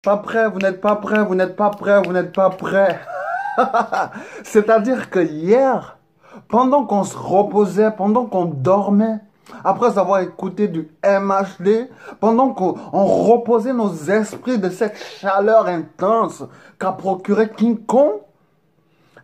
Pas prêt, vous n'êtes pas prêt, vous n'êtes pas prêt, vous n'êtes pas prêt. C'est-à-dire que hier, pendant qu'on se reposait, pendant qu'on dormait, après avoir écouté du MHD, pendant qu'on reposait nos esprits de cette chaleur intense qu'a procuré King Kong,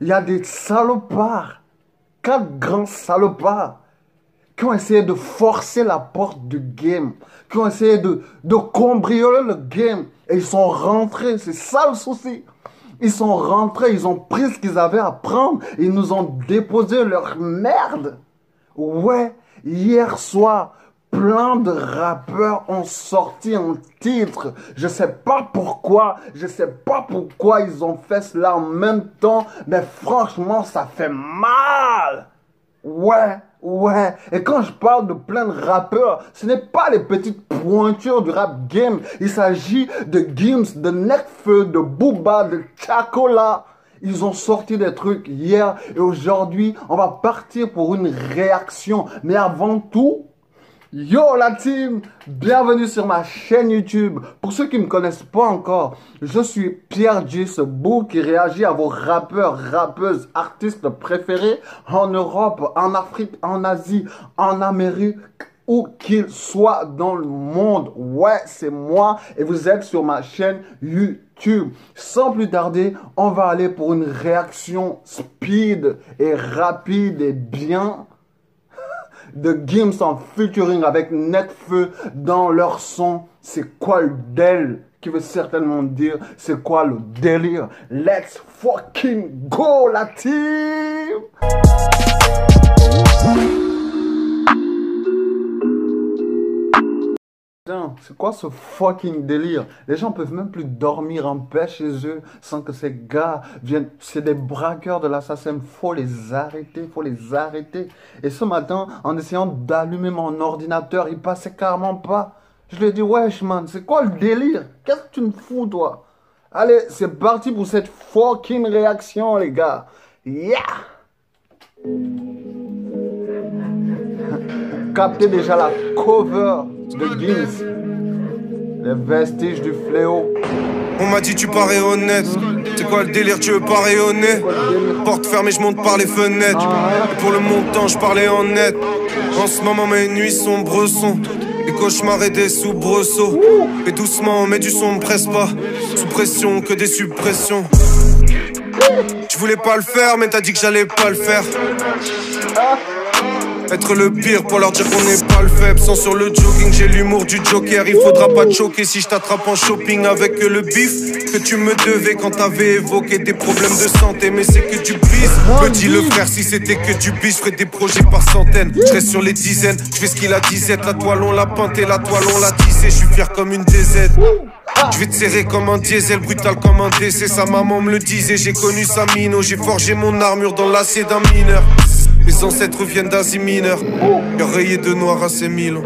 il y a des salopards, 4 grands salopards, qui ont essayé de forcer la porte du game, qui ont essayé de cambrioler le game. Et ils sont rentrés, c'est ça le souci. Ils sont rentrés, ils ont pris ce qu'ils avaient à prendre, ils nous ont déposé leur merde. Ouais, hier soir, plein de rappeurs ont sorti un titre. Je sais pas pourquoi ils ont fait cela en même temps, mais franchement, ça fait mal. Ouais. Et quand je parle de plein de rappeurs, ce n'est pas les petites pointures du rap game. Il s'agit de Gims, de Nekfeu, de Booba, de Chacola. Ils ont sorti des trucs hier et aujourd'hui, on va partir pour une réaction. Mais avant tout, yo la team, bienvenue sur ma chaîne YouTube. Pour ceux qui ne me connaissent pas encore, je suis Pierre J, ce bout qui réagit à vos rappeurs, rappeuses, artistes préférés en Europe, en Afrique, en Asie, en Amérique, où qu'ils soient dans le monde. Ouais, c'est moi et vous êtes sur ma chaîne YouTube. Sans plus tarder, on va aller pour une réaction speed et rapide et bien de Gims en featuring avec Nekfeu dans leur son. C'est quoi le del? Qui veut certainement dire c'est quoi le délire. Let's fucking go la team! C'est quoi ce fucking délire? Les gens peuvent même plus dormir en paix chez eux sans que ces gars viennent. C'est des braqueurs de l'assassin. Faut les arrêter, faut les arrêter. Et ce matin, en essayant d'allumer mon ordinateur, il passait carrément pas. Je lui ai dit, wesh man, c'est quoi le délire? Qu'est-ce que tu me fous toi? Allez, c'est parti pour cette fucking réaction les gars. Yeah! Captez déjà la cover de Gims. Les vestiges du fléau. On m'a dit tu parais honnête. C'est quoi le délire, tu veux pas rayonner? Porte fermée, je monte par les fenêtres. Et pour le montant, je parlais en net. En ce moment, mes nuits sont bressons. Les cauchemars et des soubresauts. Et doucement, mais du son me presse pas. Sous pression, que des suppressions. Tu voulais pas le faire, mais t'as dit que j'allais pas le faire. Être le pire pour leur dire qu'on n'est pas le faible. Sans sur le jogging, j'ai l'humour du Joker. Il faudra pas te choquer si je t'attrape en shopping avec le bif que tu me devais quand t'avais évoqué des problèmes de santé. Mais c'est que du bis. Me dit le frère, si c'était que du bis, je ferais des projets par centaines. Je reste sur les dizaines, je fais ce qu'il a disette. La toile on l'a peinté, la toile on l'a tissé. Je suis fier comme une DZ. Je vais te serrer comme un diesel, brutal comme un décès. Sa maman me le disait, j'ai connu sa mino. J'ai forgé mon armure dans l'acier d'un mineur. Mes ancêtres viennent d'Asie mineure. Cœur rayé de noir à ces mille.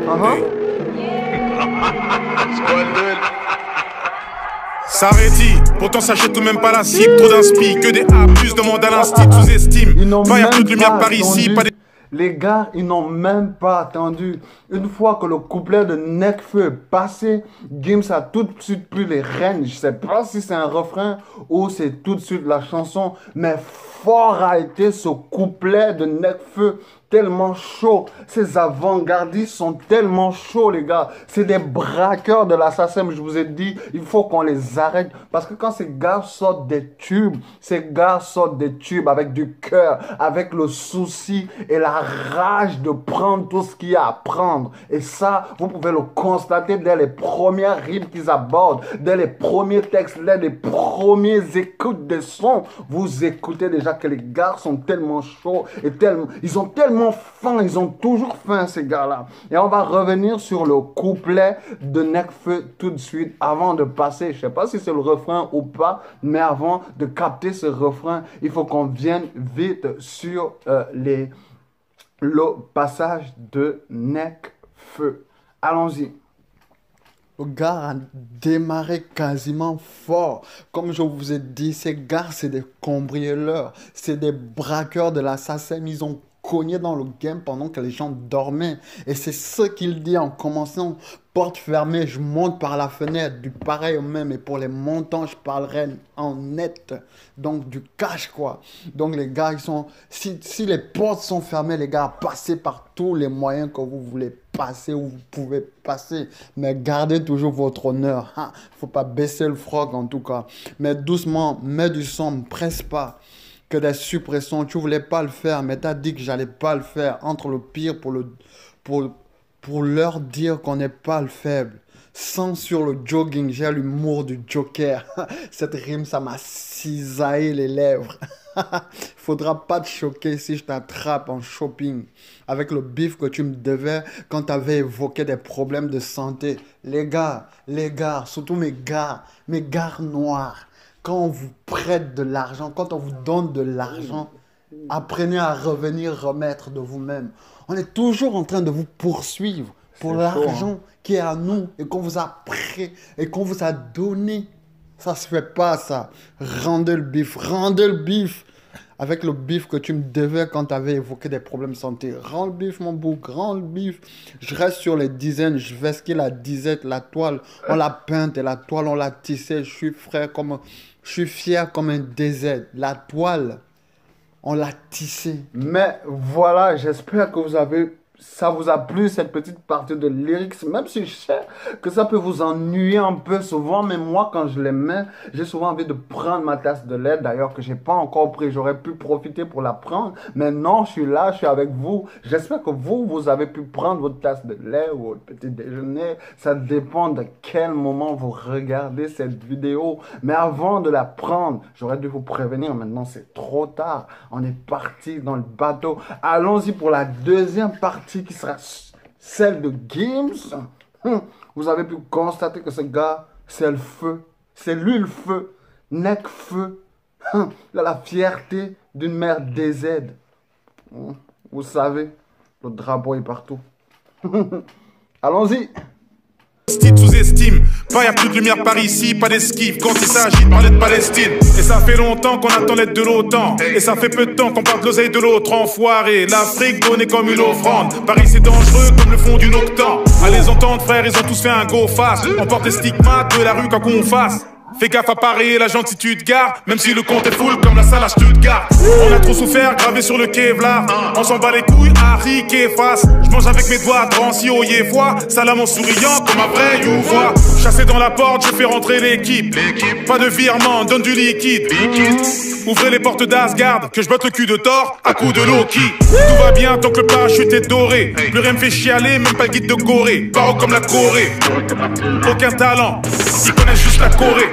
S'arrêtit, pourtant s'achète même pas la cible. Trop d'inspi, que des A, plus demande à l'instit, sous-estime. Va y avoir toute lumière par ici, pas des... Les gars, ils n'ont même pas attendu. Une fois que le couplet de Nekfeu est passé, Gims a tout de suite pris les rênes. Je sais pas si c'est un refrain ou c'est tout de suite la chanson, mais fort a été ce couplet de Nekfeu. Tellement chaud. Ces avant-gardistes sont tellement chauds, les gars. C'est des braqueurs de l'assassin. Je vous ai dit, il faut qu'on les arrête. Parce que quand ces gars sortent des tubes, avec du cœur, avec le souci et la rage de prendre tout ce qu'il y a à prendre. Et ça, vous pouvez le constater dès les premières rimes qu'ils abordent, dès les premiers textes, dès les premiers écoutes des sons. Vous écoutez déjà que les gars sont tellement chauds et tellement, ils ont tellement faim, ils ont toujours faim ces gars-là. Et on va revenir sur le couplet de Nekfeu tout de suite avant de passer. Je sais pas si c'est le refrain ou pas, mais avant de capter ce refrain, il faut qu'on vienne vite sur le passage de Nekfeu. Allons-y. Le gars a démarré quasiment fort. Comme je vous ai dit, ces gars, c'est des cambrioleurs. C'est des braqueurs de l'assassin. Ils ont cogné dans le game pendant que les gens dormaient. Et c'est ce qu'il dit en commençant. Porte fermée, je monte par la fenêtre. Du pareil au même. Et pour les montants, je parlerai en net. Donc du cash, quoi. Donc les gars, ils sont... Si les portes sont fermées, les gars, passez par tous les moyens que vous voulez passer, où vous pouvez passer. Mais gardez toujours votre honneur. Il ne faut pas baisser le frog, en tout cas. Mais doucement, mets du son, ne presse pas. Que des suppressions, tu voulais pas le faire, mais tu as dit que j'allais pas le faire. Entre le pire pour leur dire qu'on n'est pas le faible. Sans sur le jogging, j'ai l'humour du Joker. Cette rime, ça m'a cisaillé les lèvres. Faudra pas te choquer si je t'attrape en shopping avec le bif que tu me devais quand tu avais évoqué des problèmes de santé. Les gars, surtout mes gars noirs. Quand on vous prête de l'argent, quand on vous donne de l'argent, apprenez à revenir remettre de vous-même. On est toujours en train de vous poursuivre pour l'argent qui est à nous et qu'on vous a pris et qu'on vous a donné. Ça se fait pas, ça. Rendez le bif avec le bif que tu me devais quand tu avais évoqué des problèmes de santé. Rends le bif, mon bouc, rends le bif. Je reste sur les dizaines, je vais skier la disette, la toile, on l'a peinte et la toile, on l'a tissée. Je suis fier comme un DZ. La toile, on l'a tissée. Mais voilà, j'espère que ça vous a plu, cette petite partie de lyrics, même si je sais que ça peut vous ennuyer un peu souvent, mais moi, quand je les mets, j'ai souvent envie de prendre ma tasse de lait, d'ailleurs, que j'ai pas encore pris. J'aurais pu profiter pour la prendre, mais non, je suis là, je suis avec vous. J'espère que vous avez pu prendre votre tasse de lait ou votre petit déjeuner. Ça dépend de quel moment vous regardez cette vidéo. Mais avant de la prendre, j'aurais dû vous prévenir. Maintenant, c'est trop tard. On est parti dans le bateau. Allons-y pour la deuxième partie, qui sera celle de Gims. Vous avez pu constater que ce gars, c'est le feu. C'est lui le feu. Neck feu. Il a la fierté d'une mère DZ. Vous savez, le drapeau est partout. Allons-y. Sous-estime, pas y a plus de lumière par ici, pas d'esquive quand il s'agit de parler de Palestine. Et ça fait longtemps qu'on attend l'aide de l'OTAN. Et ça fait peu de temps qu'on parle de l'oseille de l'autre enfoiré. L'Afrique donnée comme une offrande. Paris c'est dangereux comme le fond d'une octan. À les entendre frère, ils ont tous fait un go fast. On porte les stigmates de la rue quand qu'on fasse. Fais gaffe à Paris, la gentitude garde. Même si le compte est full comme la salle à Stuttgart. On a trop souffert, gravé sur le Kevlar. On s'en bat les couilles, Harry face. Je mange avec mes doigts, drancy au yéfois. Salam en souriant comme un vrai youvois. Chassé dans la porte, je fais rentrer l'équipe. Pas de virement, donne du liquide. Ouvrez les portes d'Asgard, que je botte le cul de Thor à coups de Loki. Tout va bien tant que le parachute est doré. Plus rien me fait chialer, même pas le guide de Corée. Paro comme la Corée. Aucun talent, ils connaissent juste la Corée.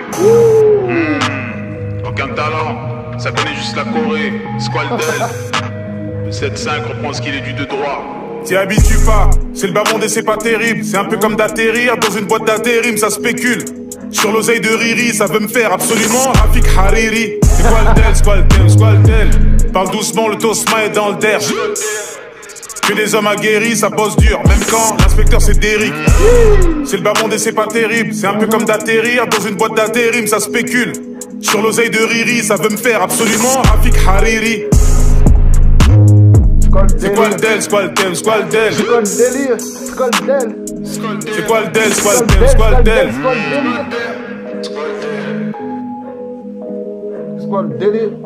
Aucun talent, ça connaît juste la Corée. Squaldel, le 7-5 reprend ce qu'il est dû de droit. T'y habitues pas, c'est le bas monde et c'est pas terrible. C'est un peu comme d'atterrir dans une boîte d'intérim, ça spécule. Sur l'oseille de Riri, ça veut me faire absolument Rafik Hariri. Squaldel. Parle doucement, le tosma est dans le terre. Que des hommes aguerris, ça bosse dur. Même quand l'inspecteur c'est Derrick. C'est le bas monde et c'est pas terrible. C'est un peu comme d'atterrir dans une boîte d'intérim, ça spécule. Sur l'oseille de Riri, ça veut me faire absolument Rafik Hariri. C'est quoi le del, Squaldel? C'est quoi le del, Squaldel.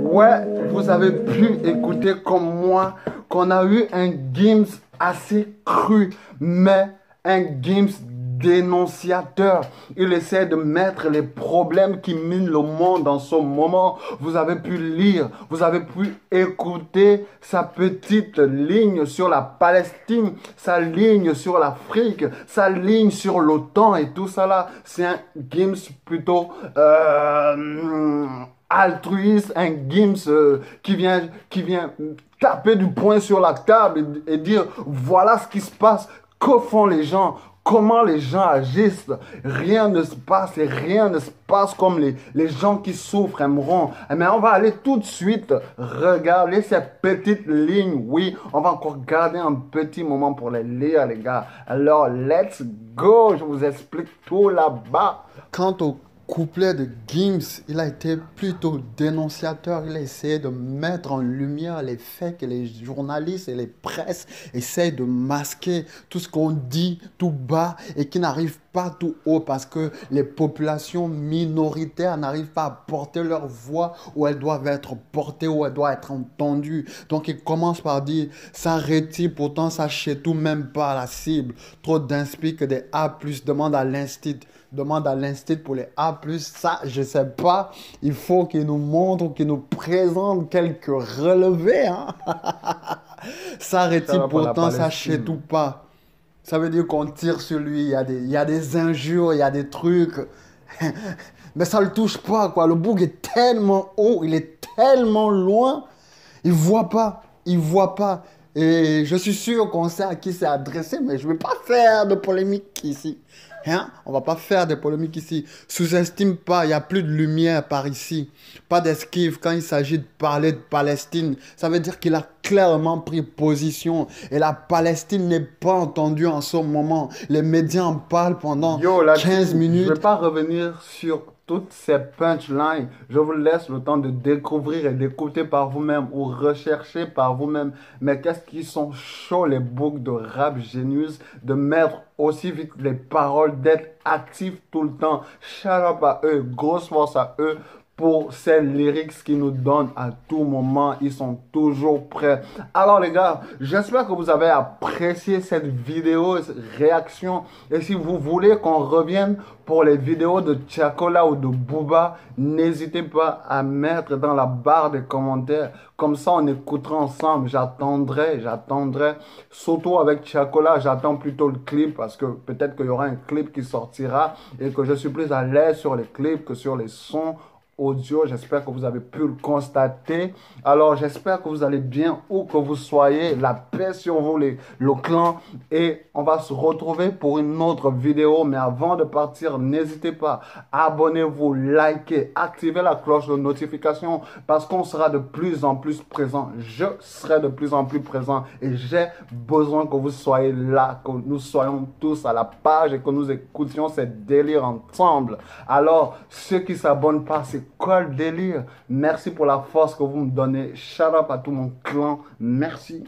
Ouais, vous avez pu écouter comme moi qu'on a eu un Gims assez cru, mais un Gims dénonciateur. Il essaie de mettre les problèmes qui minent le monde en ce moment. Vous avez pu lire, vous avez pu écouter sa petite ligne sur la Palestine, sa ligne sur l'Afrique, sa ligne sur l'OTAN et tout ça là. C'est un Gims plutôt altruiste, un Gims qui vient taper du poing sur la table et dire voilà ce qui se passe, que font les gens, comment les gens agissent. Rien ne se passe et rien ne se passe comme les gens qui souffrent aimeront. Mais on va aller tout de suite regarder ces petites lignes. Oui, on va encore garder un petit moment pour les lire, les gars. Alors, let's go. Je vous explique tout là-bas. Quant au couplet de Gims, il a été plutôt dénonciateur. Il a essayé de mettre en lumière les faits que les journalistes et les presses essayent de masquer. Tout ce qu'on dit tout bas et qui n'arrive pas tout haut parce que les populations minoritaires n'arrivent pas à porter leur voix où elles doivent être portées, où elles doivent être entendues. Donc il commence par dire, ça retire, pourtant ça chétoue même pas la cible. Trop d'inspi que des A+, demande à l'instit pour les A+, ça, je sais pas. Il faut qu'il nous montre ou qu'il nous présente quelques relevés. Hein? Ça retire, pourtant, ça chétoue pas. Ça veut dire qu'on tire sur lui, il y a des injures, il y a des trucs. Mais ça le touche pas, quoi. Le bouc est tellement haut, il est tellement loin, il voit pas. Et je suis sûr qu'on sait à qui c'est adressé, mais je ne vais pas faire de polémique ici. Hein? On va pas faire de polémique ici. Sous-estime pas, il n'y a plus de lumière par ici. Pas d'esquive quand il s'agit de parler de Palestine. Ça veut dire qu'il a clairement pris position. Et la Palestine n'est pas entendue en ce moment. Les médias en parlent pendant 15 minutes. Je ne vais pas revenir sur toutes ces punchlines. Je vous laisse le temps de découvrir et d'écouter par vous-même ou rechercher par vous-même. Mais qu'est-ce qu'ils sont chauds les boucs de Rap Genius de mettre aussi vite les paroles, d'être actifs tout le temps. Shout out à eux, grosse force à eux pour ces lyrics qu'ils nous donnent à tout moment. Ils sont toujours prêts. Alors les gars, j'espère que vous avez apprécié cette vidéo, cette réaction. Et si vous voulez qu'on revienne pour les vidéos de Tiakola ou de Booba, n'hésitez pas à mettre dans la barre des commentaires. Comme ça, on écoutera ensemble. J'attendrai. Surtout avec Tiakola, j'attends plutôt le clip parce que peut-être qu'il y aura un clip qui sortira et que je suis plus à l'aise sur les clips que sur les sons audio. J'espère que vous avez pu le constater. Alors, j'espère que vous allez bien où que vous soyez. La paix sur vous, le clan. Et on va se retrouver pour une autre vidéo. Mais avant de partir, n'hésitez pas. Abonnez-vous, likez, activez la cloche de notification parce qu'on sera de plus en plus présent. Je serai de plus en plus présent et j'ai besoin que vous soyez là, que nous soyons tous à la page et que nous écoutions ces délires ensemble. Alors, ceux qui ne s'abonnent pas, c'est quoi le délire? Merci pour la force que vous me donnez. Shout out à tout mon clan. Merci.